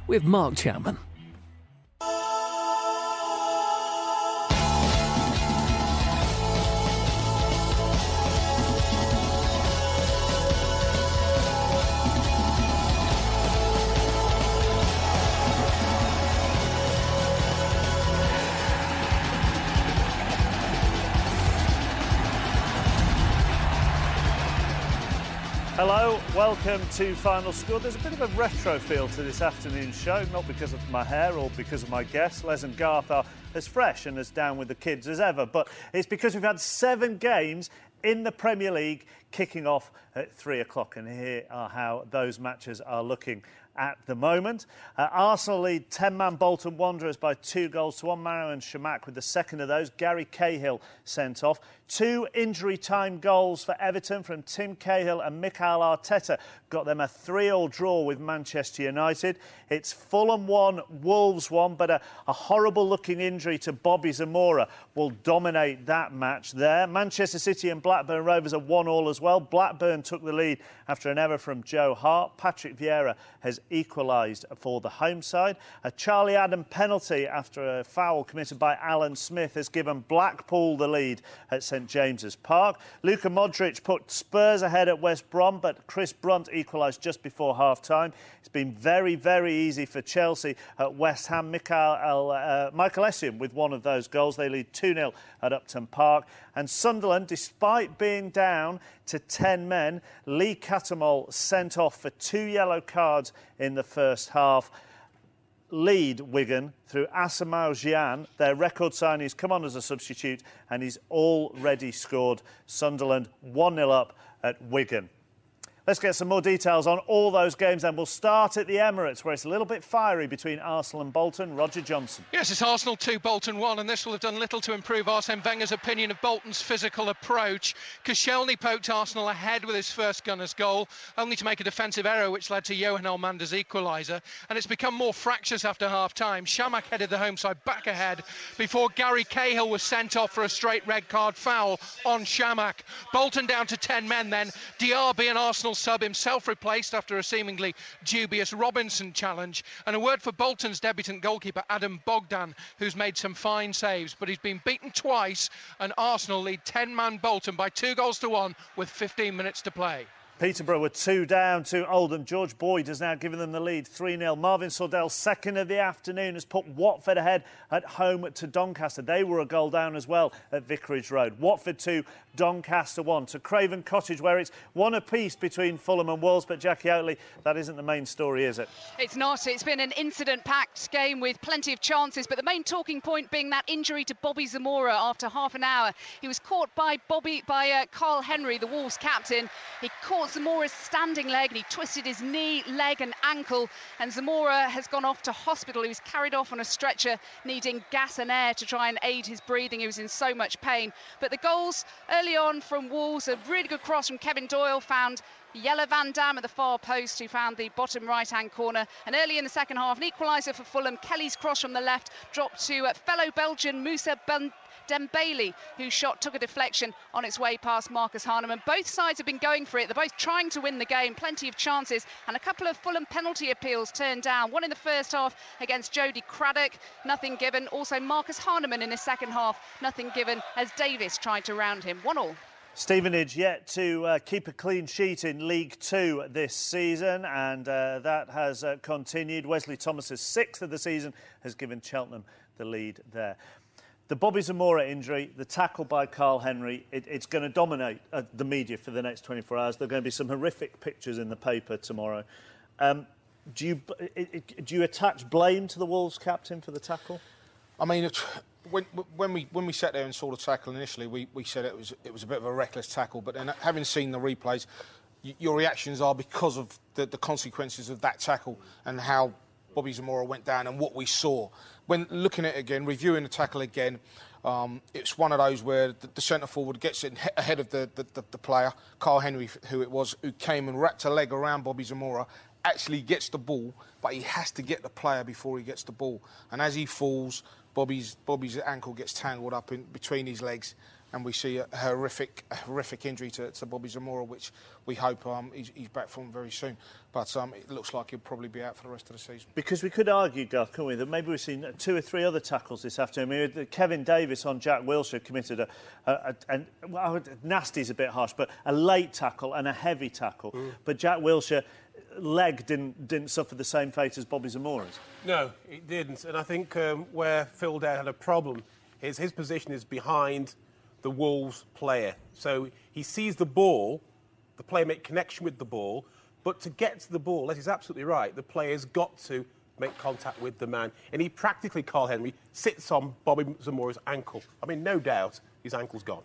with Mark Chapman. Hello, welcome to Final Score. There's a bit of a retro feel to this afternoon's show, not because of my hair or because of my guests. Les and Garth are as fresh and as down with the kids as ever, but it's because we've had 7 games in the Premier League kicking off at 3 o'clock, and here are how those matches are looking at the moment. Arsenal lead 10-man Bolton Wanderers by 2-1. Marouane Chamakh with the second of those. Gary Cahill sent off. 2 injury-time goals for Everton from Tim Cahill and Mikel Arteta got them a 3-3 draw with Manchester United. It's Fulham 1, Wolves 1, but a horrible-looking injury to Bobby Zamora will dominate that match there. Manchester City and Blackburn Rovers are 1-1 as well. Blackburn took the lead after an error from Joe Hart. Patrick Vieira has equalised for the home side. A Charlie Adam penalty after a foul committed by Alan Smith has given Blackpool the lead at St James's Park. Luka Modric put Spurs ahead at West Brom, but Chris Brunt equalised just before half-time. It's been very, very easy for Chelsea at West Ham. Michael Essien with one of those goals. They lead 2-0 at Upton Park. And Sunderland, despite being down to 10 men, Lee Cattermole sent off for 2 yellow cards in the first half. Lead Wigan through Asamoah Gyan. Their record signing has come on as a substitute and he's already scored. Sunderland 1-0 up at Wigan. Let's get some more details on all those games then. We'll start at the Emirates, where it's a little bit fiery between Arsenal and Bolton. Roger Johnson. Yes, it's Arsenal 2, Bolton 1, and this will have done little to improve Arsene Wenger's opinion of Bolton's physical approach. Koscielny poked Arsenal ahead with his first gunner's goal, only to make a defensive error which led to Johan Elmander's equaliser. And it's become more fractious after half-time. Chamakh headed the home side back ahead before Gary Cahill was sent off for a straight red card foul on Chamakh. Bolton down to 10 men then. Diaby, an Arsenal sub, himself replaced after a seemingly dubious Robinson challenge. And a word for Bolton's debutant goalkeeper Adam Bogdan, who's made some fine saves, but he's been beaten twice, and Arsenal lead 10-man Bolton by 2-1 with 15 minutes to play. Peterborough were 2 down to Oldham. George Boyd has now given them the lead, 3-0. Marvin Sordell, second of the afternoon, has put Watford ahead at home to Doncaster. They were a goal down as well at Vicarage Road. Watford 2, Doncaster 1. To Craven Cottage, where it's 1 apiece between Fulham and Wolves. But Jackie Oatley, that isn't the main story, is it? It's not. It's been an incident-packed game with plenty of chances, but the main talking point being that injury to Bobby Zamora after half an hour. He was caught by Carl Henry, the Wolves captain. He caught Zamora's standing leg and he twisted his knee, leg and ankle, and Zamora has gone off to hospital. He was carried off on a stretcher needing gas and air to try and aid his breathing. He was in so much pain. But the goals early on from Wolves, a really good cross from Kevin Doyle, found Jelle Van Dam at the far post, who found the bottom right-hand corner. And early in the second half, an equaliser for Fulham. Kelly's cross from the left dropped to fellow Belgian Moussa Dembele, whose shot took a deflection on its way past Marcus Hahnemann. Both sides have been going for it. They're both trying to win the game. Plenty of chances, and a couple of Fulham penalty appeals turned down. One in the first half against Jody Craddock, nothing given. Also Marcus Hahnemann in the second half, nothing given as Davis tried to round him. 1-1. Stevenage yet to keep a clean sheet in League Two this season, and that has continued. Wesley Thomas's 6th of the season has given Cheltenham the lead there. The Bobby Zamora injury, the tackle by Carl Henry, it's going to dominate the media for the next 24 hours. There are going to be some horrific pictures in the paper tomorrow. Do you attach blame to the Wolves captain for the tackle? I mean, when we sat there and saw the tackle initially, we said it was a bit of a reckless tackle. But then, having seen the replays, your reactions are because of the consequences of that tackle and how Bobby Zamora went down and what we saw. When looking at it again, reviewing the tackle again, it's one of those where the centre forward gets it ahead of the player, Carl Henry, who came and wrapped a leg around Bobby Zamora, actually gets the ball, but he has to get the player before he gets the ball. And as he falls, Bobby's ankle gets tangled up in between his legs, we see a horrific injury to Bobby Zamora, which we hope he's back from very soon. But it looks like he'll probably be out for the rest of the season. Because we could argue, Garth, couldn't we, that maybe we've seen 2 or 3 other tackles this afternoon. I mean, Kevin Davis on Jack Wilshere committed well, nasty is a bit harsh, but a late tackle and a heavy tackle. But Jack Wilshere leg didn't suffer the same fate as Bobby Zamora's. No, it didn't. And I think where Phil Dare had a problem is his position is behind the Wolves player. So he sees the ball, the player make connection with the ball, but to get to the ball, that is absolutely right, the player's got to make contact with the man. And he practically, Carl Henry, sits on Bobby Zamora's ankle. I mean, no doubt his ankle's gone.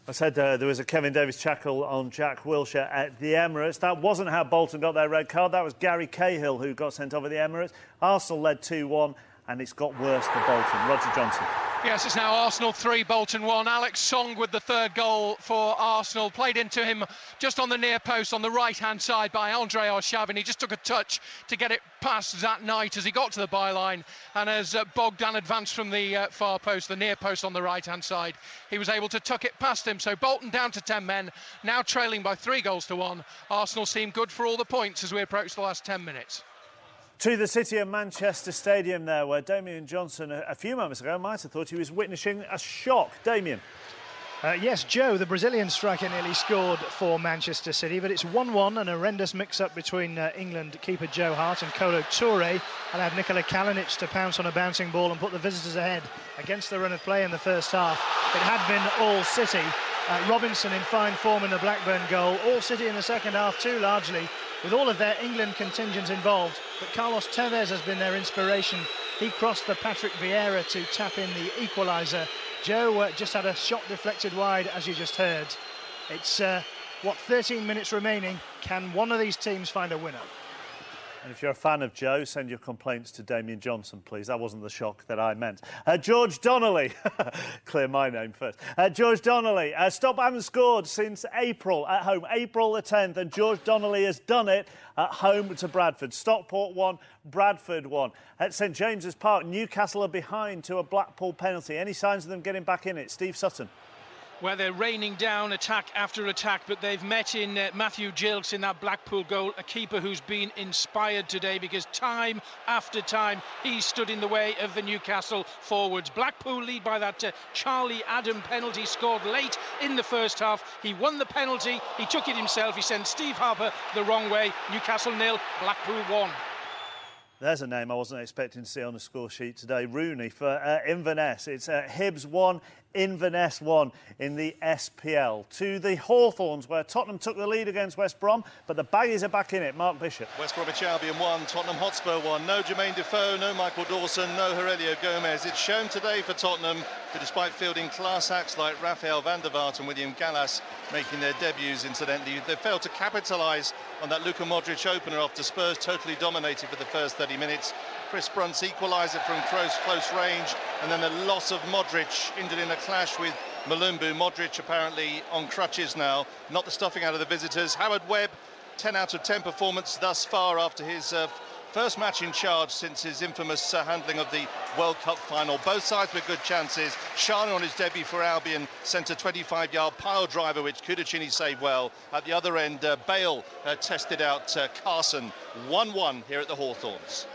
I said there was a Kevin Davis tackle on Jack Wilshere at the Emirates. That wasn't how Bolton got their red card. That was Gary Cahill who got sent off at the Emirates. Arsenal led 2-1, and it's got worse for Bolton. Roger Johnson. Yes, it's now Arsenal 3, Bolton 1. Alex Song with the third goal for Arsenal. Played into him just on the near post on the right-hand side by Andre Arshavin. He just took a touch to get it past that night as he got to the byline. And as Bogdan advanced from the far post, the near post on the right-hand side, he was able to tuck it past him. So Bolton down to 10 men, now trailing by 3-1. Arsenal seem good for all the points as we approach the last 10 minutes. To the City of Manchester Stadium there, where Damian Johnson, a few moments ago, might have thought he was witnessing a shock. Damian. Yes, Joe, the Brazilian striker, nearly scored for Manchester City, but it's 1-1, an horrendous mix-up between England keeper Joe Hart and Kolo Touré, allowed Nikola Kalinic to pounce on a bouncing ball and put the visitors ahead against the run of play in the first half. It had been all City. Robinson in fine form in the Blackburn goal, all City in the second half too, largely, with all of their England contingent involved. But Carlos Tevez has been their inspiration. He crossed the Patrick Vieira to tap in the equaliser. Joe just had a shot deflected wide, as you just heard. It's, 13 minutes remaining. Can one of these teams find a winner? And if you're a fan of Joe, send your complaints to Damian Johnson, please. That wasn't the shock that I meant. George Donnelly. Clear my name first. George Donnelly. Stoke haven't scored since April at home, April the 10th, and George Donnelly has done it at home to Bradford. Stockport 1, Bradford 1. At St James's Park, Newcastle are behind to a Blackpool penalty. Any signs of them getting back in it? Steve Sutton. Where they're raining down attack after attack, but they've met in Matthew Gilks in that Blackpool goal, a keeper who's been inspired today because time after time he's stood in the way of the Newcastle forwards. Blackpool lead by that Charlie Adam penalty scored late in the first half. He won the penalty, he took it himself, he sent Steve Harper the wrong way. Newcastle 0, Blackpool 1. There's a name I wasn't expecting to see on the score sheet today. Rooney for Inverness. It's Hibs 1, Inverness 1 in the SPL. To the Hawthorns, where Tottenham took the lead against West Brom, but the Baggies are back in it. Mark Bishop. West Bromwich Albion 1, Tottenham Hotspur 1. No Jermaine Defoe, no Michael Dawson, no Aurelio Gomez. It's shown today for Tottenham, who, despite fielding class acts like Rafael van der Vaart and William Gallas making their debuts, incidentally, they failed to capitalise on that Luka Modric opener after Spurs totally dominated for the first 30 minutes. Chris Brunt's equaliser from close range, and then the loss of Modric, injured in a clash with Malumbu. Modric apparently on crutches now, not the stuffing out of the visitors. Howard Webb, 10 out of 10 performance thus far after his first match in charge since his infamous handling of the World Cup final. Both sides with good chances. Shana on his debut for Albion sent a 25-yard pile driver, which Gudgin saved well. At the other end, Bale tested out Carson. 1-1 here at the Hawthorns.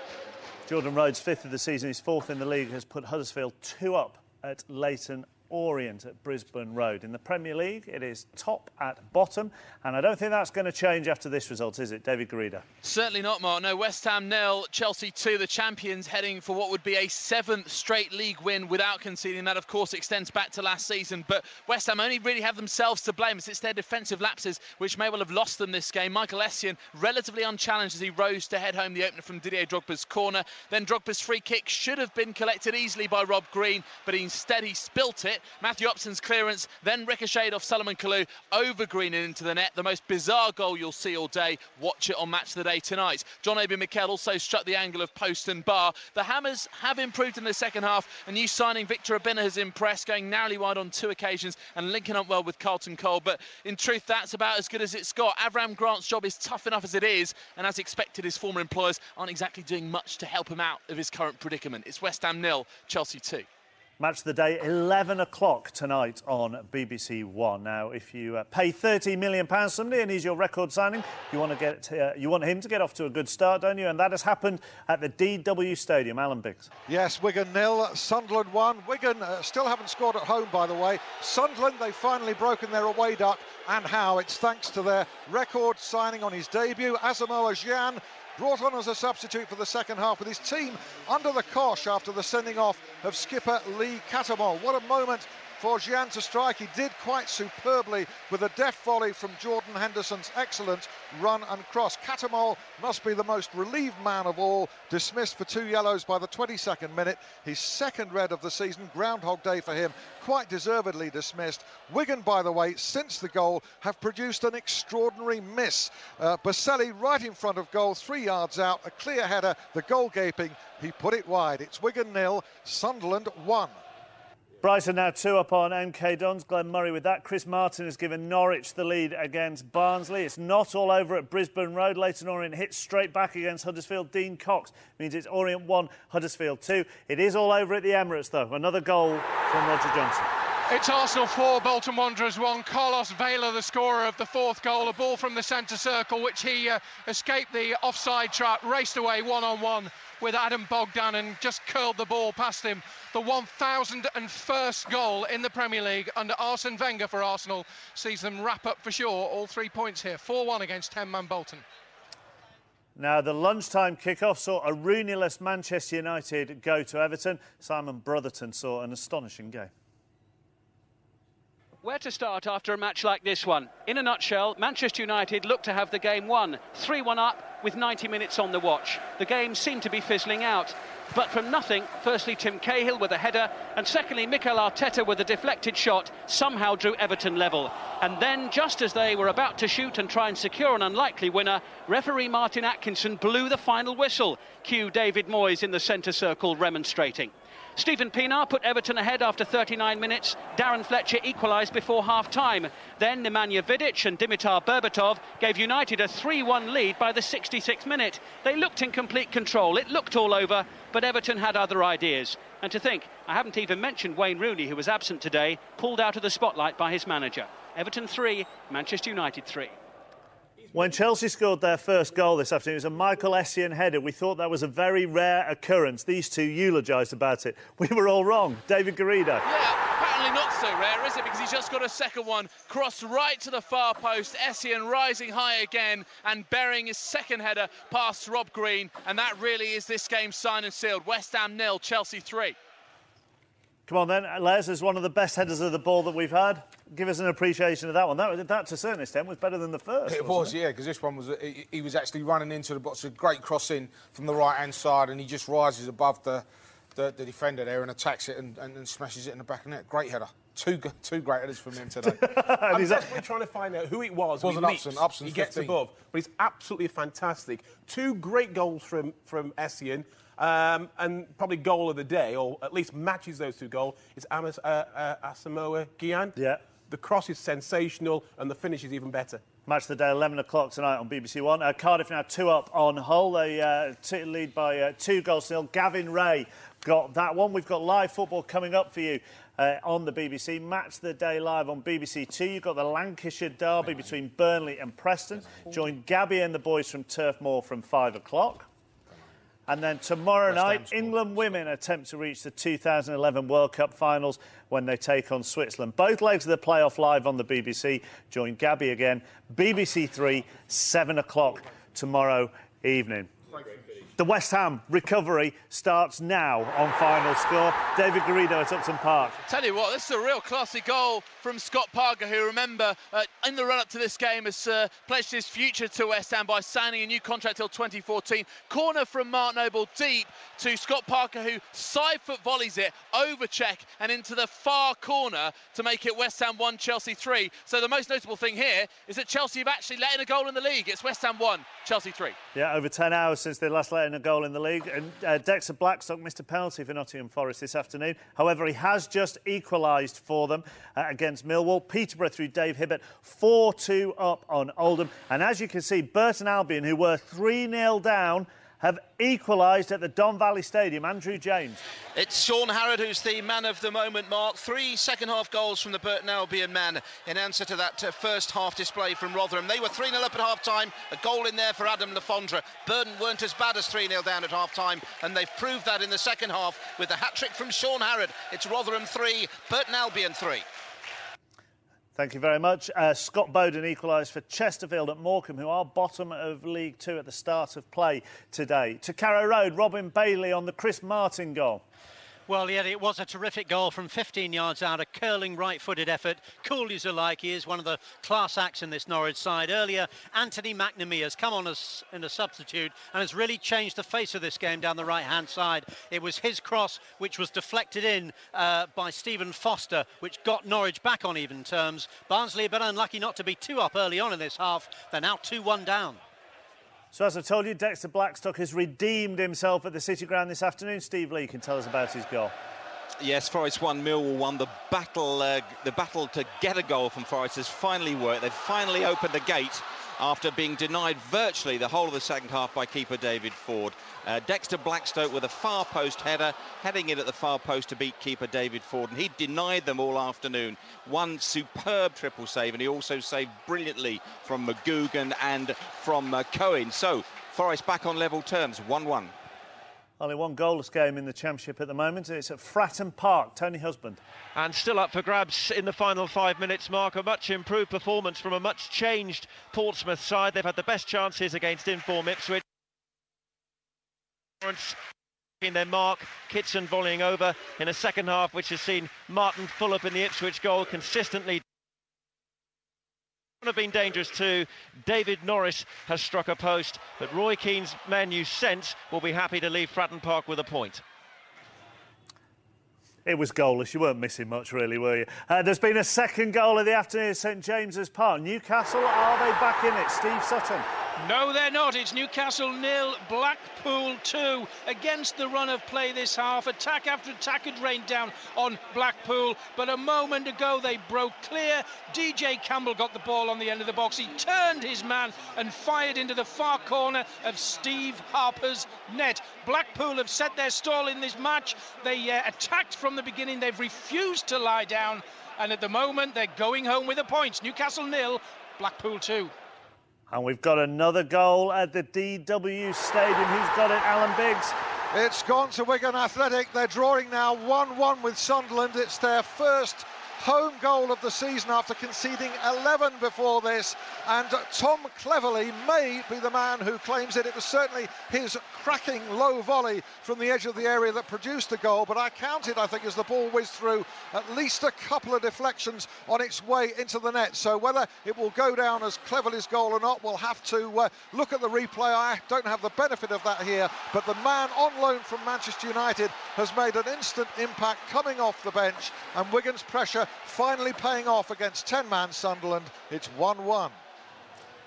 Jordan Rhodes, 5th of the season, he's 4th in the league, has put Huddersfield 2 up at Leyton Orient at Brisbane Road. In the Premier League, it is top at bottom, and I don't think that's going to change after this result, is it, David Garrido? Certainly not, Mark. No, West Ham 0, Chelsea 2. The champions heading for what would be a 7th straight league win without conceding. That, of course, extends back to last season, but West Ham only really have themselves to blame. It's their defensive lapses which may well have lost them this game. Michael Essien relatively unchallenged as he rose to head home the opener from Didier Drogba's corner. Then Drogba's free kick should have been collected easily by Rob Green, but instead he spilt it. Matthew Upson's clearance then ricocheted off Solomon Kalou over Green and into the net. The most bizarre goal you'll see all day. Watch it on Match of the Day tonight. John Obi Mikel also struck the angle of post and bar. The Hammers have improved in the second half. A new signing, Victor Abina, has impressed, going narrowly wide on 2 occasions and linking up well with Carlton Cole. But in truth, that's about as good as it's got. Avram Grant's job is tough enough as it is, and as expected, his former employers aren't exactly doing much to help him out of his current predicament. It's West Ham 0, Chelsea 2. Match of the day, 11 o'clock tonight on BBC One. Now, if you pay £30 million somebody and he's your record signing, you want him to get off to a good start, don't you? And that has happened at the DW Stadium. Alan Biggs. Yes, Wigan 0, Sunderland 1. Wigan still haven't scored at home, by the way. Sunderland, they've finally broken their away duck, and how? It's thanks to their record signing on his debut, Asamoah Gyan, brought on as a substitute for the second half with his team under the cosh after the sending off of skipper Lee Cattermole. What a moment for Gyan to strike. He did quite superbly with a deft volley from Jordan Henderson's excellent run and cross. Cattermole must be the most relieved man of all, dismissed for 2 yellows by the 22nd minute. His second red of the season, Groundhog Day for him, quite deservedly dismissed. Wigan, by the way, since the goal, have produced an extraordinary miss. Baselli right in front of goal, 3 yards out, a clear header, the goal gaping, he put it wide. It's Wigan 0, Sunderland 1. Brighton now 2 up on MK Dons. Glenn Murray with that. Chris Martin has given Norwich the lead against Barnsley. It's not all over at Brisbane Road. Leyton Orient hits straight back against Huddersfield. Dean Cox means it's Orient 1, Huddersfield 2. It is all over at the Emirates, though. Another goal from Roger Johnson. It's Arsenal 4, Bolton Wanderers 1. Carlos Vela, the scorer of the 4th goal. A ball from the centre circle, which he escaped the offside trap, raced away one-on-one with Adam Bogdan and just curled the ball past him. The 1001st goal in the Premier League under Arsene Wenger for Arsenal sees them wrap up for sure all 3 points here. 4-1 against 10-man Bolton. Now, the lunchtime kick-off saw a Rooney-less Manchester United go to Everton. Simon Brotherton saw an astonishing game. Where to start after a match like this one? In a nutshell, Manchester United look to have the game won. 3-1 up with 90 minutes on the watch. The game seemed to be fizzling out. But from nothing, firstly Tim Cahill with a header, and secondly Mikel Arteta with a deflected shot somehow drew Everton level. And then, just as they were about to shoot and try and secure an unlikely winner, referee Martin Atkinson blew the final whistle. Cue David Moyes in the centre circle remonstrating. Stephen Pienaar put Everton ahead after 39 minutes. Darren Fletcher equalised before half-time. Then Nemanja Vidic and Dimitar Berbatov gave United a 3-1 lead by the 66th minute. They looked in complete control. It looked all over, but Everton had other ideas. And to think, I haven't even mentioned Wayne Rooney, who was absent today, pulled out of the spotlight by his manager. Everton 3, Manchester United 3. When Chelsea scored their first goal this afternoon, it was a Michael Essien header. We thought that was a very rare occurrence. These two eulogised about it. We were all wrong. David Garrido. Yeah, apparently not so rare, is it? Because he's just got a second one, crossed right to the far post. Essien rising high again and burying his second header past Rob Green. And that really is this game signed and sealed. West Ham 0, Chelsea 3. Come on then, Les is one of the best headers of the ball that we've had. Give us an appreciation of that one. That to a certain extent was better than the first. It was, yeah, because this one was he was actually running into the box, a great cross in from the right-hand side, and he just rises above the defender there and attacks it and smashes it in the back of the net. Great header. Two great headers from him today. I'm desperately trying to find out who it was. Wasn't Upson. He gets above, but he's absolutely fantastic. 2 great goals from Essien. And probably goal of the day, or at least matches those 2 goals, is Asamoah Gyan. Yeah. The cross is sensational, and the finish is even better. Match of the day, 11 o'clock tonight on BBC One. Cardiff now 2 up on Hull. They lead by 2 goals to 0. Gavin Ray got that one. We've got live football coming up for you on the BBC. Match of the day live on BBC Two. You've got the Lancashire derby between Burnley and Preston. Join Gabby and the boys from Turf Moor from 5 o'clock. And then tomorrow night, England women attempt to reach the 2011 World Cup finals when they take on Switzerland. Both legs of the playoff live on the BBC. Join Gabby again. BBC 3, 7 o'clock tomorrow evening. The West Ham recovery starts now on Final Score. David Garrido at Upton Park. Tell you what, this is a real classy goal from Scott Parker, who, remember, in the run-up to this game has pledged his future to West Ham by signing a new contract till 2014. Corner from Mark Noble deep to Scott Parker, who side-foot volleys it, over check and into the far corner to make it West Ham 1, Chelsea 3. So the most notable thing here is that Chelsea have actually let in a goal in the league. It's West Ham 1, Chelsea 3. Yeah, over 10 hours since they last let in a goal in the league. And Dexter Blackstock missed a penalty for Nottingham Forest this afternoon. However, he has just equalised for them against Millwall. Peterborough through Dave Hibbert, 4-2 up on Oldham. And as you can see, Burton Albion, who were 3-0 down, have equalised at the Don Valley Stadium. Andrew James. It's Sean Harrod who's the man of the moment, Mark. 3 second-half goals from the Burton Albion man in answer to that first-half display from Rotherham. They were 3-0 up at half-time, a goal in there for Adam Lafondra. Burton weren't as bad as 3-0 down at half-time, and they've proved that in the second half with the hat-trick from Sean Harrod. It's Rotherham 3, Burton Albion 3. Thank you very much. Scott Bowden equalised for Chesterfield at Morecambe, who are bottom of League Two at the start of play today. To Carrow Road, Robin Bailey on the Chris Martin goal. Well, yeah, it was a terrific goal from 15 yards out, a curling right-footed effort. Cool as you like, he is one of the class acts in this Norwich side. Earlier, Anthony McNamee has come on as in a substitute and has really changed the face of this game down the right-hand side. It was his cross which was deflected in by Stephen Foster, which got Norwich back on even terms. Barnsley a bit unlucky not to be 2 up early on in this half. They're now 2-1 down. So, as I told you, Dexter Blackstock has redeemed himself at the City Ground this afternoon. Steve Lee can tell us about his goal. Yes, Forest 1, Millwall 1. The battle to get a goal from Forest has finally worked. They've finally opened the gate after being denied virtually the whole of the second half by keeper David Ford. Dexter Blackstock with a far post header, heading in at the far post to beat keeper David Ford, and he denied them all afternoon. One superb triple save, and he also saved brilliantly from McGugan and from Cohen. So Forest back on level terms, 1-1. Only one goalless game in the Championship at the moment. It's at Fratton Park. Tony Husband. And still up for grabs in the final 5 minutes, Mark. A much improved performance from a much changed Portsmouth side. They've had the best chances against inform Ipswich. In their mark, Kitson volleying over in a second half which has seen Martin full up in the Ipswich goal consistently. Have been dangerous too. David Norris has struck a post, but Roy Keane's men, you sense, will be happy to leave Fratton Park with a point. It was goalless. You weren't missing much, really, were you? There's been a second goal of the afternoon at St James's Park. Newcastle, are they back in it? Steve Sutton. No, they're not. It's Newcastle 0, Blackpool 2 against the run of play this half. Attack after attack had rained down on Blackpool, but a moment ago they broke clear. DJ Campbell got the ball on the end of the box. He turned his man and fired into the far corner of Steve Harper's net. Blackpool have set their stall in this match. They attacked from the beginning. They've refused to lie down, and at the moment they're going home with the points. Newcastle 0, Blackpool 2. And we've got another goal at the DW Stadium. Who's got it? Alan Biggs. It's gone to Wigan Athletic. They're drawing now 1-1 with Sunderland. It's their first home goal of the season after conceding 11 before this, and Tom Cleverley may be the man who claims it. It was certainly his cracking low volley from the edge of the area that produced the goal, but I counted, I think, as the ball whizzed through, at least a couple of deflections on its way into the net. So whether it will go down as Cleverley's goal or not, we'll have to look at the replay. I don't have the benefit of that here, but the man on loan from Manchester United has made an instant impact coming off the bench, and Wigan's pressure finally paying off against 10-man Sunderland. It's 1-1.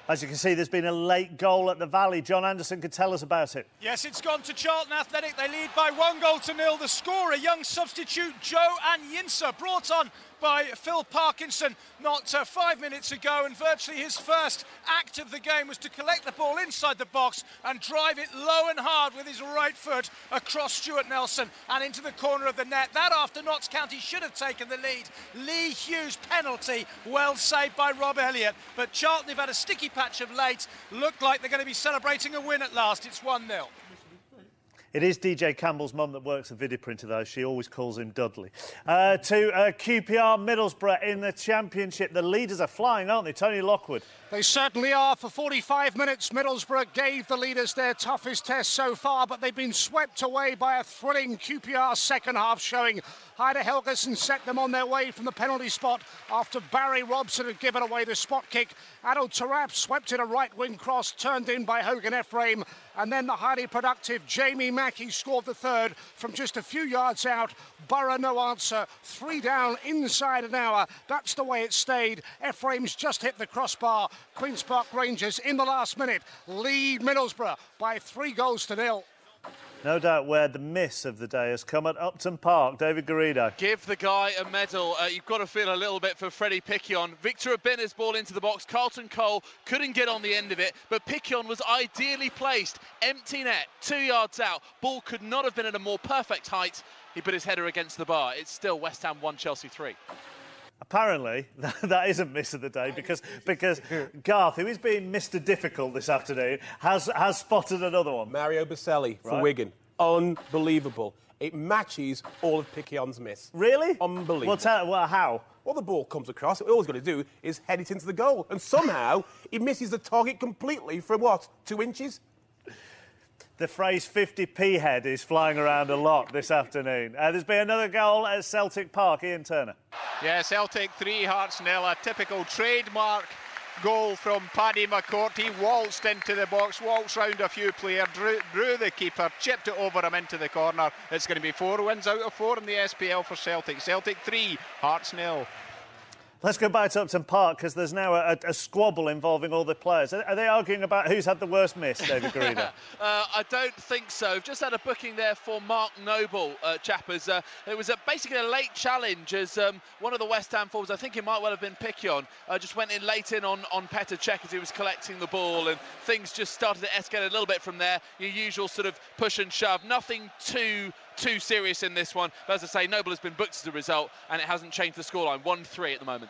As you can see, there's been a late goal at the Valley. John Anderson could tell us about it. Yes, it's gone to Charlton Athletic. They lead by 1-0. The scorer, young substitute Joe Anyinsa, brought on by Phil Parkinson not 5 minutes ago, and virtually his first act of the game was to collect the ball inside the box and drive it low and hard with his right foot across Stuart Nelson and into the corner of the net. That, after Notts County should have taken the lead. Lee Hughes penalty, well saved by Rob Elliott, but Charlton have had a sticky patch of late. Looked like they're going to be celebrating a win at last. It's 1-0. It is DJ Campbell's mum that works a video printer, though. She always calls him Dudley. To QPR Middlesbrough in the Championship. The leaders are flying, aren't they? Tony Lockwood. They certainly are. For 45 minutes, Middlesbrough gave the leaders their toughest test so far, but they've been swept away by a thrilling QPR second half showing. Heider Helgeson set them on their way from the penalty spot after Barry Robson had given away the spot kick. Adel Tarap swept in a right-wing cross, turned in by Hogan Ephraim, and then the highly productive Jamie Mackey scored the third from just a few yards out. Borough no answer. 3 down inside an hour. That's the way it stayed. Ephraim's just hit the crossbar. Queen's Park Rangers in the last minute lead Middlesbrough by 3-0. No doubt where the miss of the day has come at Upton Park. David Garrido. Give the guy a medal. You've got to feel a little bit for Freddie Picquion. Victor Abina's ball into the box. Carlton Cole couldn't get on the end of it, but Picquion was ideally placed. Empty net, 2 yards out. Ball could not have been at a more perfect height. He put his header against the bar. It's still West Ham 1, Chelsea 3. Apparently, that isn't miss of the day because Garth, who is being Mr. Difficult this afternoon, has spotted another one. Mario Baselli for Wigan. Unbelievable. It matches all of Picquion's miss. Really? Unbelievable. Well, how? Well, the ball comes across. All he's got to do is head it into the goal. And somehow, he misses the target completely from, 2 inches? The phrase 50p head is flying around a lot this afternoon. There's been another goal at Celtic Park. Ian Turner. Yeah, Celtic 3, Hearts 0. A typical trademark goal from Paddy McCourt. He waltzed into the box, waltzed round a few players, drew the keeper, chipped it over him into the corner. It's going to be 4 wins out of 4 in the SPL for Celtic. Celtic 3, Hearts 0. Let's go back to Upton Park because there's now a squabble involving all the players. Are they arguing about who's had the worst miss, David Garrido? I don't think so. We've just had a booking there for Mark Noble, Chappers. It was basically a late challenge as one of the West Ham forwards, I think it might well have been Picquion, just went in late on Petr Cech as he was collecting the ball, and things just started to escalate a little bit from there. Your usual sort of push and shove. Nothing too serious in this one. But as I say, Noble has been booked as a result, and it hasn't changed the scoreline. 1-3 at the moment.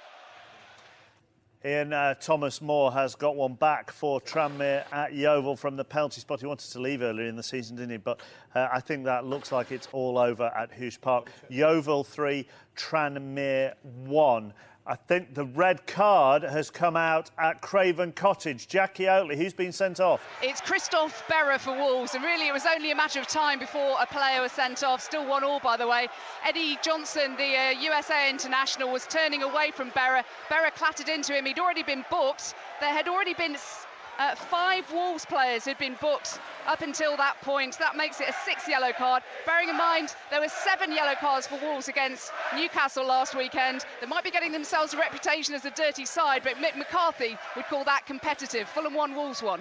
Ian, Thomas Moore has got one back for Tranmere at Yeovil from the penalty spot. He wanted to leave earlier in the season, didn't he? But I think that looks like it's all over at Hughes Park. Yeovil 3, Tranmere 1. I think the red card has come out at Craven Cottage. Jackie Oatley, who's been sent off? It's Christophe Berra for Wolves, and really it was only a matter of time before a player was sent off. Still 1-1, by the way. Eddie Johnson, the USA international, was turning away from Berra. Berra clattered into him. He'd already been booked. There had already been 5 Wolves players who'd been booked up until that point. That makes it a 6th yellow card. Bearing in mind there were 7 yellow cards for Wolves against Newcastle last weekend. They might be getting themselves a reputation as a dirty side, but Mick McCarthy would call that competitive. Fulham 1, Wolves 1.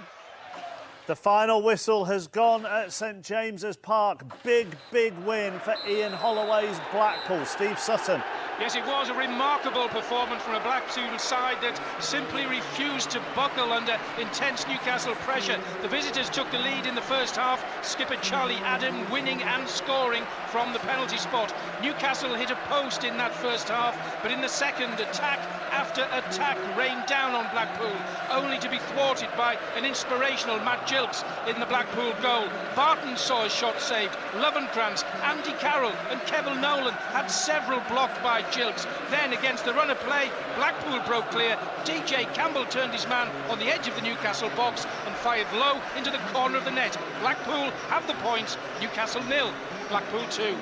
The final whistle has gone at St James's Park. Big win for Ian Holloway's Blackpool. Steve Sutton. Yes, it was a remarkable performance from a Blackpool side that simply refused to buckle under intense Newcastle pressure. The visitors took the lead in the first half. Skipper Charlie Adam winning and scoring from the penalty spot. Newcastle hit a post in that first half, but in the second, attack after attack rained down on Blackpool, only to be thwarted by an inspirational Matt Gilks in the Blackpool goal. Barton saw his shot saved. Lovenkrantz, Andy Carroll and Kevin Nolan had several blocked by Gilks. Then against the run of play, Blackpool broke clear. DJ Campbell turned his man on the edge of the Newcastle box and fired low into the corner of the net. Blackpool have the points. Newcastle 0, Blackpool 2.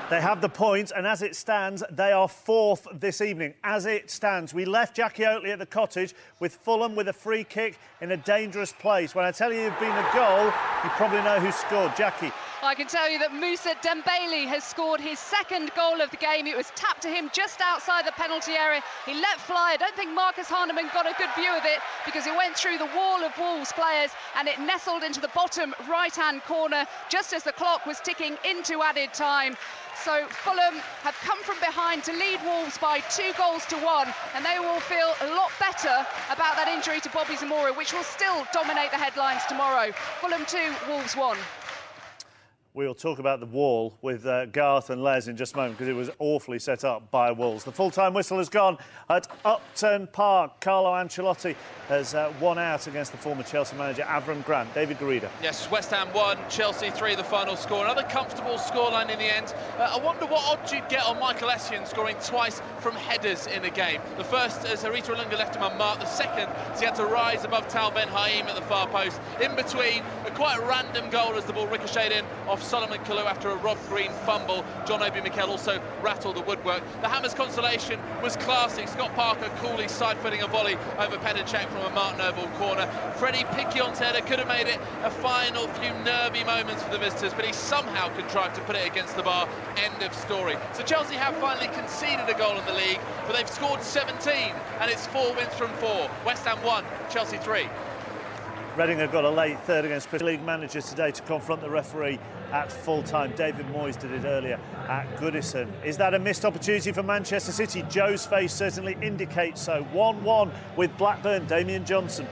They have the points, and as it stands, they are 4th this evening. As it stands, we left Jackie Oatley at the Cottage with Fulham with a free kick in a dangerous place. When I tell you there's been a goal, you probably know who scored. Jackie. I can tell you that Moussa Dembele has scored his 2nd goal of the game. It was tapped to him just outside the penalty area. He let fly. I don't think Marcus Hahnemann got a good view of it because it went through the wall of Wolves players and it nestled into the bottom right-hand corner just as the clock was ticking into added time. So Fulham have come from behind to lead Wolves by 2-1, and they will feel a lot better about that injury to Bobby Zamora, which will still dominate the headlines tomorrow. Fulham 2, Wolves 1. We'll talk about the wall with Garth and Les in just a moment because it was awfully set up by Wolves. The full-time whistle has gone at Upton Park. Carlo Ancelotti has won out against the former Chelsea manager Avram Grant. David Garrido. Yes, West Ham 1, Chelsea 3, the final score. Another comfortable scoreline in the end. I wonder what odds you'd get on Michael Essien scoring twice from headers in a game. The first as Harita Olunga left him unmarked. The second as he had to rise above Tal Ben Haim at the far post. In between, a quite random goal as the ball ricocheted in off Solomon Kalou after a Rob Green fumble. John Obi Mikel also rattled the woodwork. The Hammers' consolation was classic. Scott Parker coolly side-footing a volley over Petr Cech from a Mark Noble corner. Freddie Picquion's header could have made it a final few nervy moments for the visitors, but he somehow contrived to put it against the bar. End of story. So Chelsea have finally conceded a goal in the league, but they've scored 17, and it's 4 wins from 4. West Ham 1, Chelsea 3. Reading have got a late third against Premier League managers today to confront the referee at full time. David Moyes did it earlier at Gudgin. Is that a missed opportunity for Manchester City? Joe's face certainly indicates so. 1-1 with Blackburn. Damien Johnson.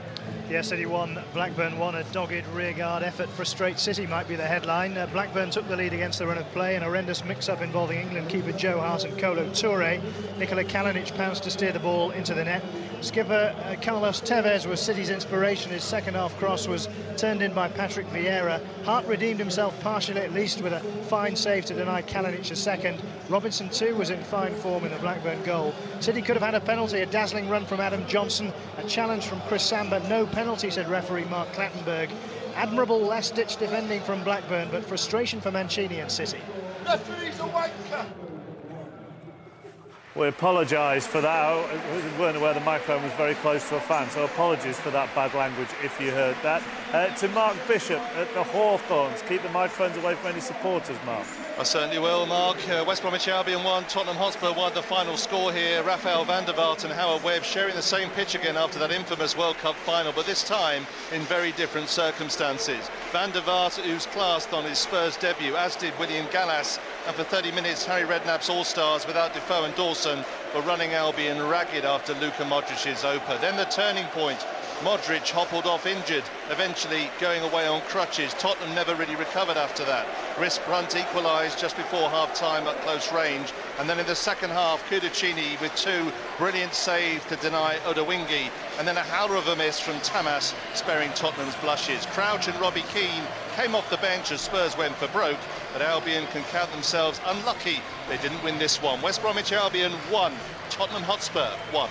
Yes, City won, Blackburn won. A dogged rearguard effort. Frustrate City might be the headline. Blackburn took the lead against the run of play. An horrendous mix-up involving England keeper Joe Hart and Kolo Touré. Nikola Kalinic pounced to steer the ball into the net. Skipper Carlos Tevez was City's inspiration. His second-half cross was turned in by Patrick Vieira. Hart redeemed himself partially, at least, with a fine save to deny Kalinic a second. Robinson, too, was in fine form in the Blackburn goal. City could have had a penalty, a dazzling run from Adam Johnson, a challenge from Chris Samba. No penalty, said referee Mark Clattenburg. Admirable last-ditch defending from Blackburn, but frustration for Mancini and City. Referee's a wanker. We apologise for that. We weren't aware the microphone was very close to a fan, so apologies for that bad language if you heard that. To Mark Bishop at the Hawthorns. Keep the microphones away from any supporters, Mark. I certainly will, Mark. West Bromwich Albion 1, Tottenham Hotspur 1. The final score here, Raphael van der Vaart and Howard Webb sharing the same pitch again after that infamous World Cup final, but this time in very different circumstances. Van der Vaart, who's classed on his Spurs debut, as did William Gallas, and for 30 minutes Harry Redknapp's All-Stars without Defoe and Dawson were running Albion ragged after Luka Modric's OPA. Then the turning point, Modric hobbled off injured, eventually going away on crutches. Tottenham never really recovered after that. Chris Brunt equalised just before half-time at close range, and then in the second half, Kudicini with two brilliant saves to deny Odawingi, and then a howler of a miss from Tamas, sparing Tottenham's blushes. Crouch and Robbie Keane came off the bench as Spurs went for broke, but Albion can count themselves unlucky they didn't win this one. West Bromwich Albion 1, Tottenham Hotspur 1.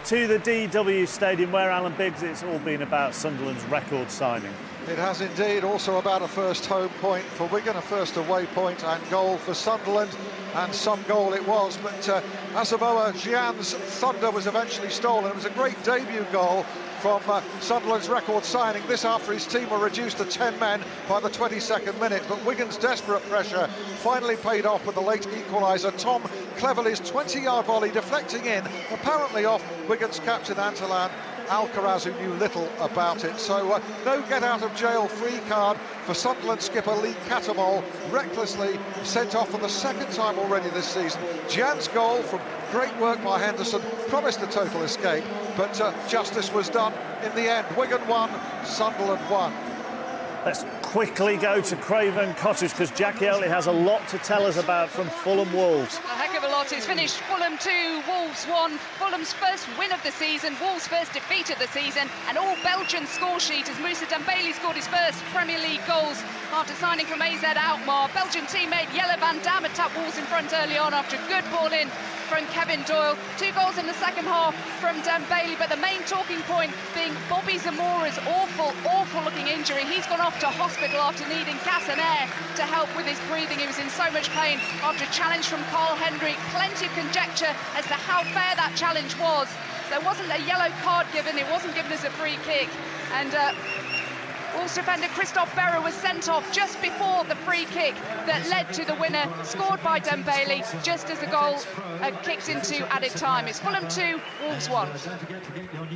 To the DW Stadium, where Alan Biggs, it's all been about Sunderland's record signing. It has indeed, also about a first home point for Wigan, a first away point and goal for Sunderland, and some goal it was, but Asamoah Gyan's thunder was eventually stolen. It was a great debut goal from Sunderland's record signing, this after his team were reduced to 10 men by the 22nd minute, but Wigan's desperate pressure finally paid off with the late equaliser. Tom Cleverley's 20-yard volley deflecting in, apparently off Wigan's captain Antolan Alcaraz, who knew little about it. So no get-out-of-jail free card for Sunderland skipper Lee Catamol, recklessly sent off for the second time already this season. Gyan's goal from great work by Henderson promised a total escape, but justice was done in the end. Wigan 1, Sunderland 1. Let's quickly go to Craven Cottage, because Jackie Oatley has a lot to tell us about from Fulham Wolves. A heck of a lot. It's finished Fulham 2, Wolves 1. Fulham's first win of the season, Wolves' first defeat of the season, an all-Belgian score sheet as Moussa Dembele scored his first Premier League goals after signing from AZ Alkmaar. Belgian teammate Jelle van Damme tapped Wolves in front early on after a good ball in from Kevin Doyle. 2 goals in the second half from Dembele, but the main talking point being Bobby Zamora's awful looking injury. He's gone off to hospital after needing gas and air to help with his breathing. He was in so much pain after a challenge from Carl Henry. Plenty of conjecture as to how fair that challenge was. There wasn't a yellow card given, it wasn't given as a free kick, and Wolves defender Christophe Berra was sent off just before the free kick that led to the winner, scored by Dembele just as the goal kicked into added time. It's Fulham 2, Wolves 1.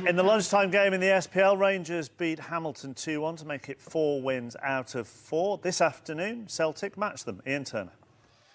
In the lunchtime game in the SPL, Rangers beat Hamilton 2-1 to make it 4 wins out of 4. This afternoon, Celtic matched them. Ian Turner.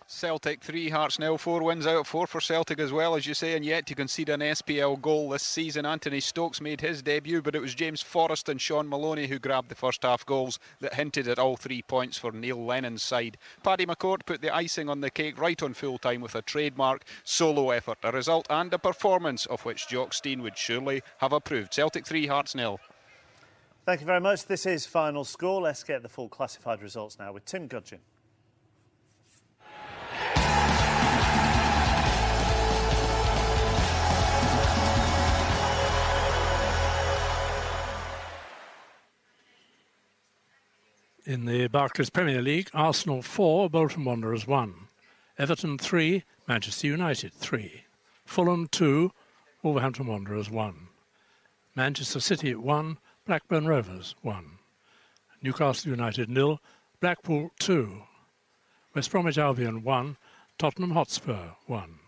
Celtic 3, Hearts 0, 4 wins out of 4 for Celtic as well, as you say, and yet to concede an SPL goal this season. Anthony Stokes made his debut, but it was James Forrest and Sean Maloney who grabbed the first half goals that hinted at all 3 points for Neil Lennon's side. Paddy McCourt put the icing on the cake right on full time with a trademark solo effort, a result and a performance of which Jock Stein would surely have approved. Celtic 3, Hearts 0. Thank you very much. This is Final Score. Let's get the full classified results now with Tim Gudgin. In the Barclays Premier League, Arsenal 4, Bolton Wanderers 1. Everton 3, Manchester United 3. Fulham 2, Wolverhampton Wanderers 1. Manchester City 1, Blackburn Rovers 1. Newcastle United 0, Blackpool 2. West Bromwich Albion 1, Tottenham Hotspur 1.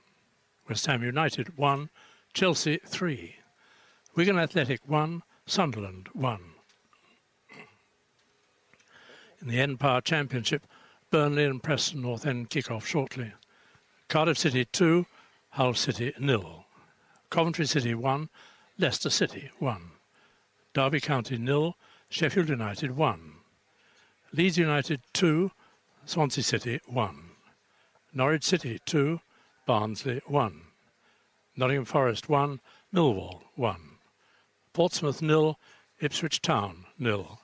West Ham United 1, Chelsea 3. Wigan Athletic 1, Sunderland 1. In the Empire Championship, Burnley and Preston North End kick off shortly. Cardiff City 2, Hull City 0. Coventry City 1, Leicester City 1. Derby County 0, Sheffield United 1. Leeds United 2, Swansea City 1. Norwich City 2, Barnsley 1. Nottingham Forest 1, Millwall 1. Portsmouth 0, Ipswich Town 0.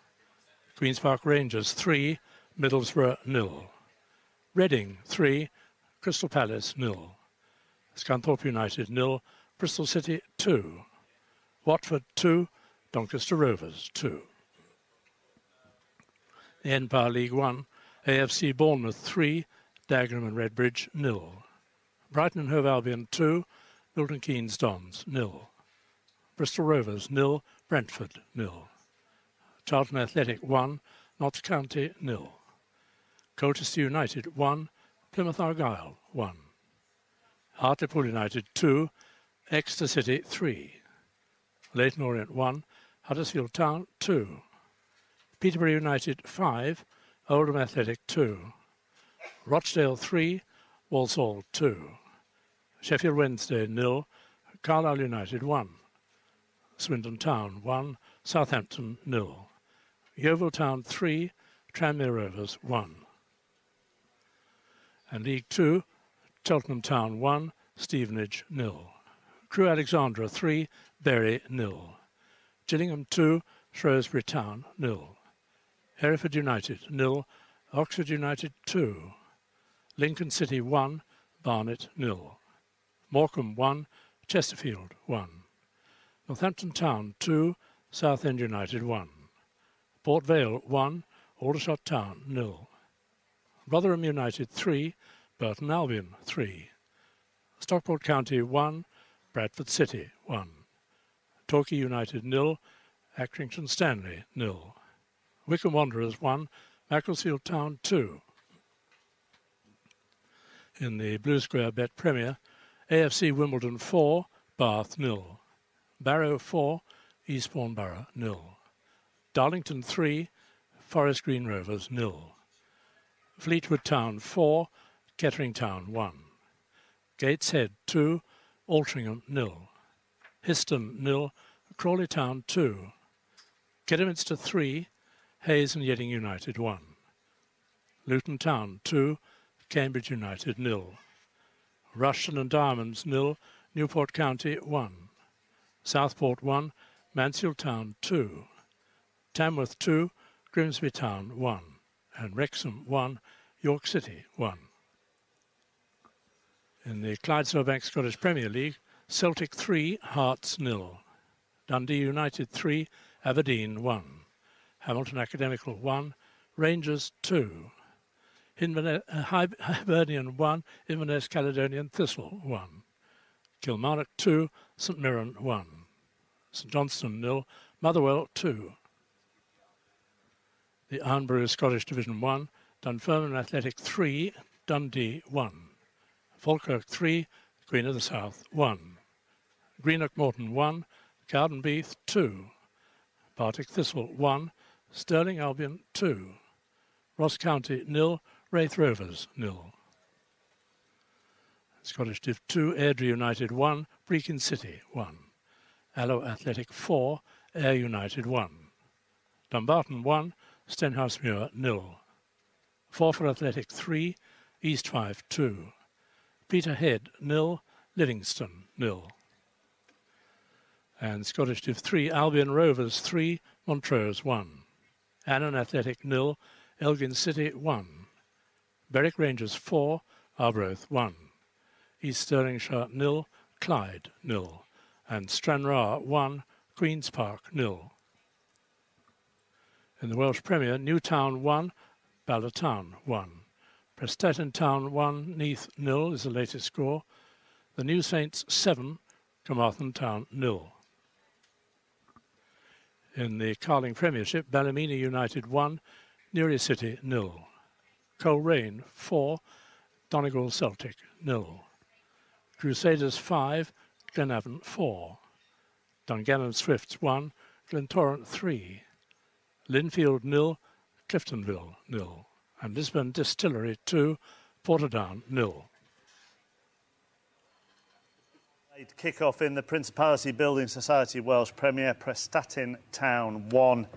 Queen's Park Rangers 3, Middlesbrough 0. Reading 3, Crystal Palace 0. Scunthorpe United 0, Bristol City 2. Watford 2, Doncaster Rovers 2. The Empire League 1, AFC Bournemouth 3, Dagenham and Redbridge 0. Brighton and Hove Albion 2, Milton Keynes Dons 0. Bristol Rovers 0, Brentford 0. Charlton Athletic 1, Notts County 0. Colchester United 1, Plymouth Argyle 1. Hartlepool United 2, Exeter City 3. Leyton Orient 1, Huddersfield Town 2. Peterborough United 5, Oldham Athletic 2. Rochdale 3, Walsall 2. Sheffield Wednesday 0, Carlisle United 1. Swindon Town 1, Southampton 0. Yeovil Town 3, Tranmere Rovers 1. And League 2, Cheltenham Town 1, Stevenage 0. Crewe Alexandra 3, Bury 0. Gillingham 2, Shrewsbury Town 0. Hereford United 0, Oxford United 2. Lincoln City 1, Barnet 0. Morecambe 1, Chesterfield 1. Northampton Town 2, Southend United 1. Port Vale 1, Aldershot Town 0. Rotherham United 3, Burton Albion 3. Stockport County 1, Bradford City 1. Torquay United 0, Accrington Stanley 0. Wycombe Wanderers 1, Macclesfield Town 2. In the Blue Square Bet Premier, AFC Wimbledon 4, Bath 0. Barrow 4, Eastbourne Borough 0. Darlington 3, Forest Green Rovers 0. Fleetwood Town 4, Kettering Town 1. Gateshead 2, Altrincham 0. Histon 0, Crawley Town 2. Kidderminster 3, Hayes and Yedding United 1. Luton Town 2, Cambridge United 0. Rushden and Diamonds 0, Newport County 1. Southport 1, Mansfield Town 2. Tamworth 2, Grimsby Town 1. And Wrexham 1, York City 1. In the Clydesdale Bank Scottish Premier League, Celtic 3, Hearts 0. Dundee United 3, Aberdeen 1. Hamilton Academical 1, Rangers 2. Hibernian 1, Inverness Caledonian Thistle 1. Kilmarnock 2, St Mirren 1. St Johnstone 0, Motherwell 2. The Arnborough Scottish Division 1, Dunfermline Athletic 3, Dundee 1. Falkirk 3, Queen of the South 1. Greenock Morton 1, Cowdenbeath 2. Partick Thistle 1, Stirling Albion 2. Ross County 0, Wraith Rovers 0. Scottish Div 2, Airdrie United 1, Brechin City 1. Alloa Athletic 4, Ayr United 1. Dumbarton 1, Stenhousemuir 0. Forfar Athletic 3, East 5 2. Peterhead 0, Livingston 0. And Scottish Div 3, Albion Rovers 3, Montrose 1. Annan Athletic 0, Elgin City 1. Berwick Rangers 4, Arbroath 1. East Stirlingshire 0, Clyde 0. And Stranraer 1, Queen's Park 0. In the Welsh Premier, Newtown 1, Baldertown 1. Prestatyn Town 1, Neath 0 is the latest score. The New Saints 7, Carmarthen Town 0. In the Carling Premiership, Ballymena United 1, Newry City 0. Coleraine 4, Donegal Celtic 0. Crusaders 5, Glenavon 4. Dungannon Swifts 1, Glentorrent 3. Linfield 0, Cliftonville 0, and Lisbon Distillery 2, Portadown 0. Kick-off in the Principality Building Society Welsh Premier, Prestatyn Town 1,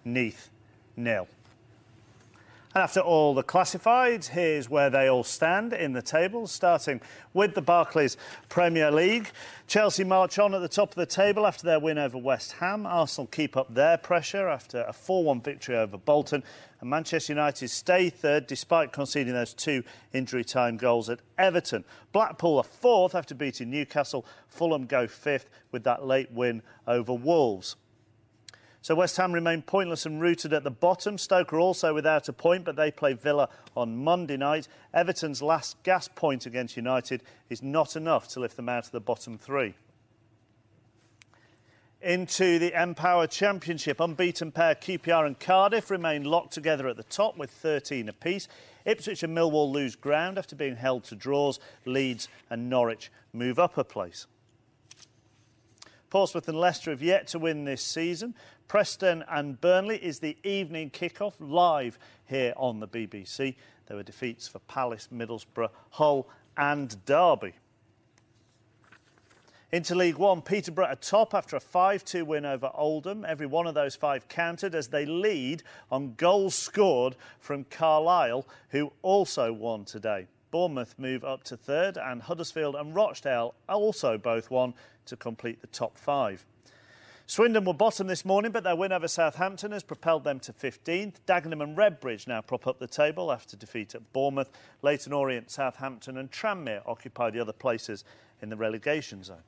Neath 0. And after all the classifieds, here's where they all stand in the table, starting with the Barclays Premier League. Chelsea march on at the top of the table after their win over West Ham. Arsenal keep up their pressure after a 4-1 victory over Bolton. And Manchester United stay third despite conceding those 2 injury-time goals at Everton. Blackpool are fourth after beating Newcastle. Fulham go fifth with that late win over Wolves. So West Ham remain pointless and rooted at the bottom. Stoke are also without a point, but they play Villa on Monday night. Everton's last gasp point against United is not enough to lift them out of the bottom 3. Into the Empower Championship, unbeaten pair QPR and Cardiff remain locked together at the top with 13 apiece. Ipswich and Millwall lose ground after being held to draws. Leeds and Norwich move up a place. Portsmouth and Leicester have yet to win this season. Preston and Burnley is the evening kick-off live here on the BBC. There were defeats for Palace, Middlesbrough, Hull and Derby. Into League One, Peterborough are top after a 5-2 win over Oldham. Every one of those 5 counted as they lead on goals scored from Carlisle, who also won today. Bournemouth move up to third, and Huddersfield and Rochdale also both won to complete the top 5. Swindon were bottom this morning, but their win over Southampton has propelled them to 15th. Dagenham and Redbridge now prop up the table after defeat at Bournemouth. Leyton Orient, Southampton and Tranmere occupy the other places in the relegation zone.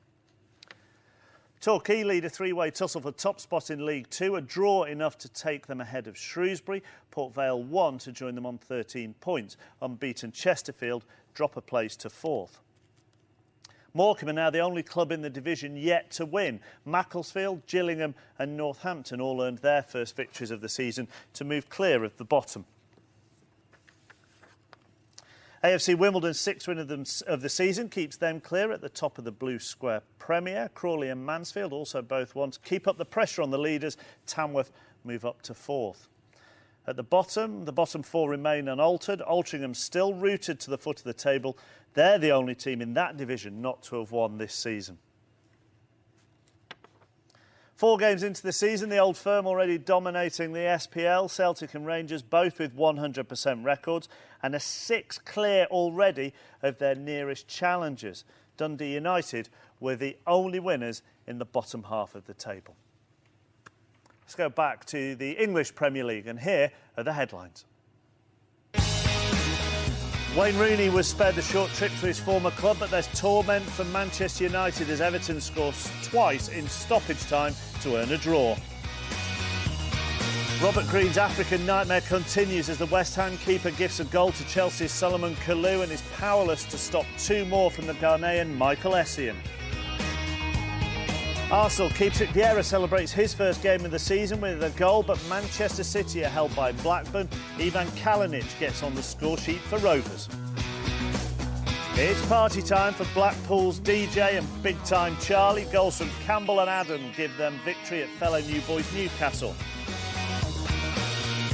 Torquay lead a 3-way tussle for top spot in League 2, a draw enough to take them ahead of Shrewsbury. Port Vale won to join them on 13 points. Unbeaten Chesterfield drop a place to 4th. Morecambe are now the only club in the division yet to win. Macclesfield, Gillingham and Northampton all earned their first victories of the season to move clear of the bottom. AFC Wimbledon's 6th win of the season keeps them clear at the top of the Blue Square Premier. Crawley and Mansfield also both want to keep up the pressure on the leaders. Tamworth move up to 4th. At the bottom 4 remain unaltered. Altrincham still rooted to the foot of the table. They're the only team in that division not to have won this season. 4 games into the season, the Old Firm already dominating the SPL. Celtic and Rangers both with 100% records, and a 6 clear already of their nearest challengers. Dundee United were the only winners in the bottom half of the table. Let's go back to the English Premier League, and here are the headlines. Wayne Rooney was spared the short trip to his former club, but there's torment for Manchester United as Everton scores twice in stoppage time to earn a draw. Robert Green's African nightmare continues as the West Ham keeper gives a goal to Chelsea's Solomon Kalou and is powerless to stop 2 more from the Ghanaian Michael Essien. Arsenal keeps it. Vieira celebrates his first game of the season with a goal, but Manchester City are held by Blackburn. Ivan Kalinic gets on the score sheet for Rovers. It's party time for Blackpool's DJ and Big Time Charlie. Goals from Campbell and Adam give them victory at fellow New Boys Newcastle.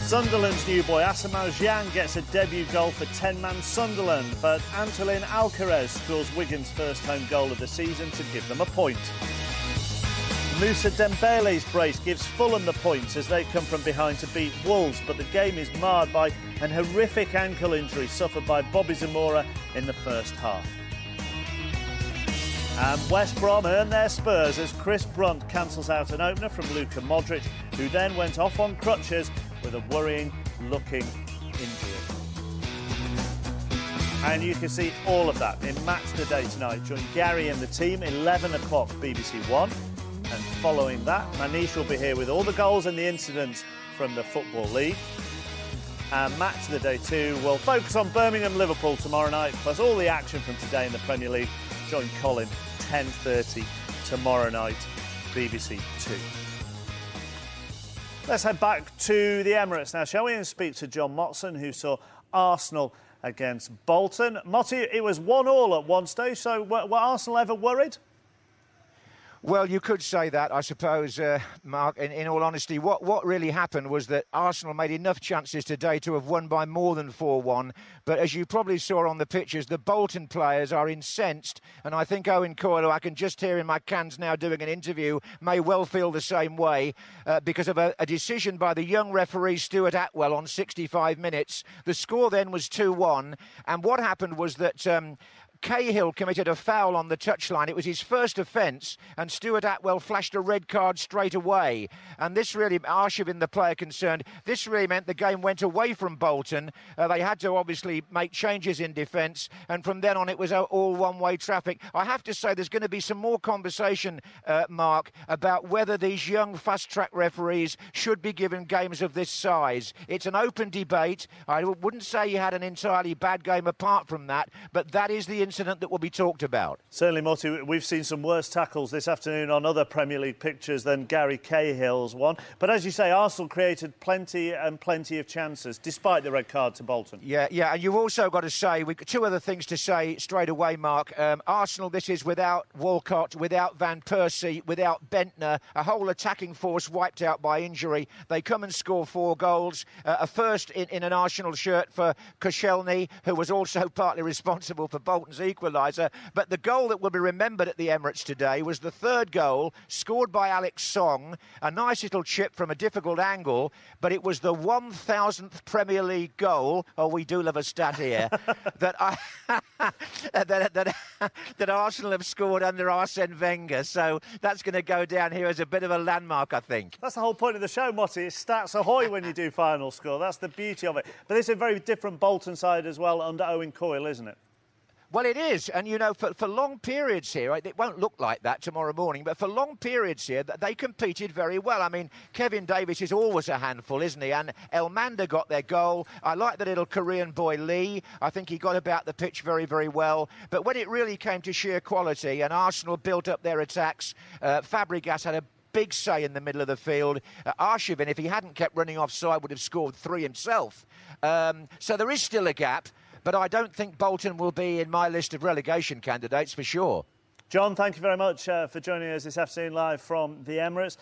Sunderland's new boy Asamoah Gyan gets a debut goal for 10-man Sunderland, but Antolin Alcaraz scores Wigan's first home goal of the season to give them a point. Moussa Dembele's brace gives Fulham the points as they come from behind to beat Wolves, but the game is marred by an horrific ankle injury suffered by Bobby Zamora in the first half. And West Brom earn their spurs as Chris Brunt cancels out an opener from Luka Modric, who then went off on crutches with a worrying-looking injury. And you can see all of that in Match of the Day tonight. Join Gary and the team, 11 o'clock BBC One. And following that, Manish will be here with all the goals and the incidents from the Football League. And Match of the Day 2 will focus on Birmingham-Liverpool tomorrow night, plus all the action from today in the Premier League. Join Colin, 10:30 tomorrow night, BBC 2. Let's head back to the Emirates now, shall we, and speak to John Motson, who saw Arsenal against Bolton. Motty, it was 1-1 at one stage, so were Arsenal ever worried? Well, you could say that, I suppose, Mark. In all honesty, what really happened was that Arsenal made enough chances today to have won by more than 4-1. But as you probably saw on the pictures, the Bolton players are incensed. And I think Owen Coyle, who I can just hear in my cans now doing an interview, may well feel the same way because of a decision by the young referee Stuart Atwell on 65 minutes. The score then was 2-1. And what happened was that Cahill committed a foul on the touchline. It was his first offence, and Stuart Atwell flashed a red card straight away. And this really, Arshavin, the player concerned, this really meant the game went away from Bolton. They had to obviously make changes in defence, and from then on it was all one-way traffic. I have to say there's going to be some more conversation, Mark, about whether these young fast-track referees should be given games of this size. It's an open debate. I wouldn't say he had an entirely bad game apart from that, but that is the incident that will be talked about. Certainly, Motty, we've seen some worse tackles this afternoon on other Premier League pitches than Gary Cahill's one. But as you say, Arsenal created plenty of chances, despite the red card to Bolton. Yeah, and you've also got to say, we've got two other things to say straight away, Mark. Arsenal, this is without Walcott, without Van Persie, without Bentner, a whole attacking force wiped out by injury. They come and score 4 goals. A first in an Arsenal shirt for Koscielny, who was also partly responsible for Bolton's equaliser. But the goal that will be remembered at the Emirates today was the third goal, scored by Alex Song. A nice little chip from a difficult angle, but it was the 1,000th Premier League goal. Oh, we do love a stat here. that Arsenal have scored under Arsene Wenger. So that's going to go down here as a bit of a landmark, I think. That's the whole point of the show, Motty. It's stats ahoy when you do final score. That's the beauty of it. But this is a very different Bolton side as well under Owen Coyle, isn't it? Well, it is. And, you know, for long periods here, it won't look like that tomorrow morning, but for long periods here, they competed very well. I mean, Kevin Davis is always a handful, isn't he? And Elmander got their goal. I like the little Korean boy Lee. I think he got about the pitch very, very well. But when it really came to sheer quality and Arsenal built up their attacks, Fabregas had a big say in the middle of the field. Arshavin, if he hadn't kept running offside, would have scored 3 himself. So there is still a gap. But I don't think Bolton will be in my list of relegation candidates for sure. John, thank you very much for joining us this afternoon live from the Emirates.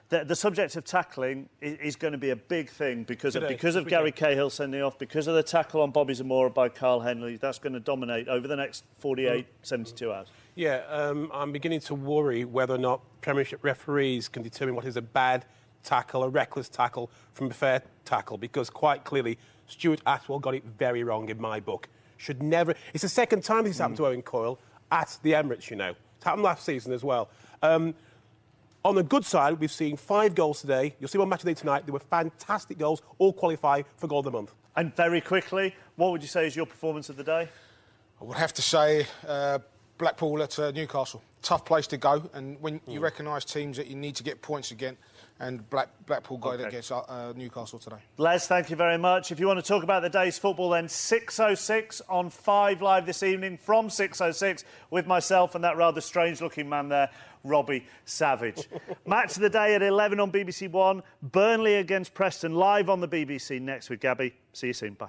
The subject of tackling is going to be a big thing because of Gary Cahill sending off, because of the tackle on Bobby Zamora by Carl Henley. That's going to dominate over the next 48, 72 hours. Yeah, I'm beginning to worry whether or not Premiership referees can determine what is a bad tackle, a reckless tackle, from a fair tackle, because quite clearly Stuart Atwell got it very wrong in my book. Should never... It's the second time this happened to Owen Coyle at the Emirates, you know. It's happened last season as well. On the good side, we've seen 5 goals today. You'll see one match today tonight. They were fantastic goals, all qualify for Goal of the Month. And very quickly, what would you say is your performance of the day? I would have to say Blackpool at Newcastle. Tough place to go, and when you recognise teams that you need to get points against, and Blackpool got it against Newcastle today. Les, thank you very much. If you want to talk about the day's football, then 6:06 on 5 Live this evening from 6:06 with myself and that rather strange-looking man there, Robbie Savage. Match of the day at 11 on BBC One. Burnley against Preston live on the BBC next with Gabby. See you soon. Bye.